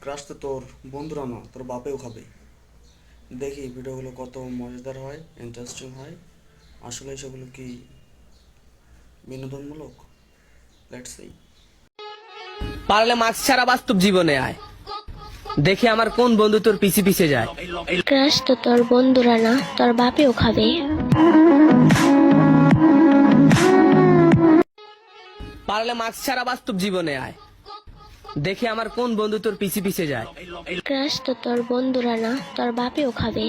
Crush তো তোর বন্ধুরা না, তোর বাপেও খাবে। দেখি ভিডিওগুলো কত মজাদার হয়, ইন্টারেস্টিং হয়। আসলে সেগুলো কি বিনোদনমূলক? Let's see. পারলে মাস্ক ছাড়া বাস্তব জীবনে আয়, দেখি আমার কোন বন্ধু তোর পিছে পিছে যায়। ক্রাশ তো তোর বন্ধুরা না, তোর বাপেও খাবে। পারলে মাস্ক ছাড়া বাস্তব জীবনে আয়, দেখি আমার কোন বন্ধু তোর পিছে পিছে যায়। ক্রাশ তো তোর বন্ধুরা না, তোর বাপেও খাবে।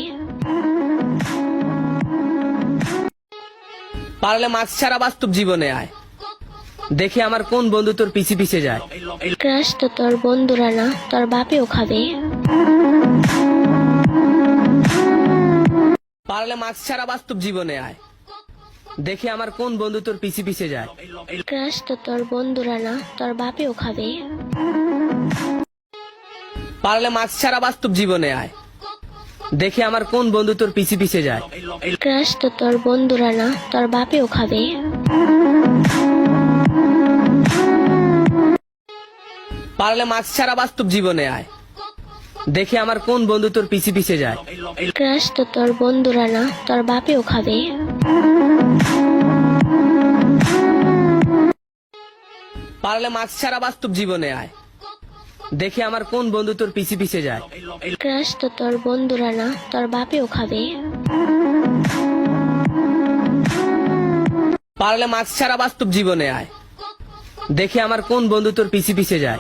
পারলে মাস্ক ছাড়া বাস্তব জীবনে আয়, দেখি আমার কোন বন্ধু তোর পিছে পিছে যায়। ক্রাশ তো তোর বন্ধুরা না, তোর বাপেও খাবে। পারলে মাস্ক ছাড়া বাস্তব জীবনে আয়, দেখি আমার কোন বন্ধু তোর পিছে পিছে যায়। ক্রাশ তো তোর বন্ধুরা না, তোর বাপেও খাবে। পারলে মাস্ক ছাড়া বাস্তব জীবনে আয়, দেখি আমার কোন বন্ধু তোর পিছে পিছে যায়। ক্রাশ তো তোর বন্ধুরা না, তোর বাপেও খাবে। পারলে মাস্ক ছাড়া বাস্তব জীবনে আয়, দেখি আমার কোন বন্ধু তোর পিছে পিছে যায়। ক্রাশ তো তোর বন্ধুরা না, তোর বাপেও খাবে। পারলে মাস্ক ছাড়া বাস্তব জীবনে আয়, দেখি আমার কোন বন্ধু তোর পিছে পিছে যায়। ক্রাশ তো তোর বন্ধুরা না, তোর বাপেও খাবে। পারলে মাস্ক ছাড়া বাস্তব জীবনে আয়, দেখি আমার কোন বন্ধু তোর পিছে পিছে যায়।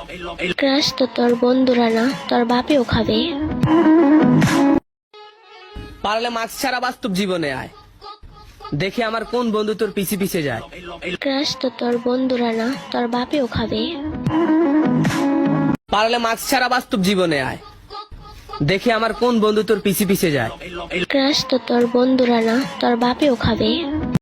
ক্রাশ তো তোর বন্ধুরা না, তোর বাপেও খাবে। পারলে মাস্ক ছাড়া বাস্তব জীবনে আয়, দেখি আমার কোন বন্ধু তোর পিছে পিছে যায়। ক্রাশ তো তোর বন্ধুরা না, তোর বাপেও খাবে। পারলে মাস্ক ছাড়া বাস্তব জীবনে আয়, দেখি আমার কোন বন্ধু তোর পিছে পিছে যায়। ক্রাশ তো তোর বন্ধুরা না, তোর বাপেও খাবে।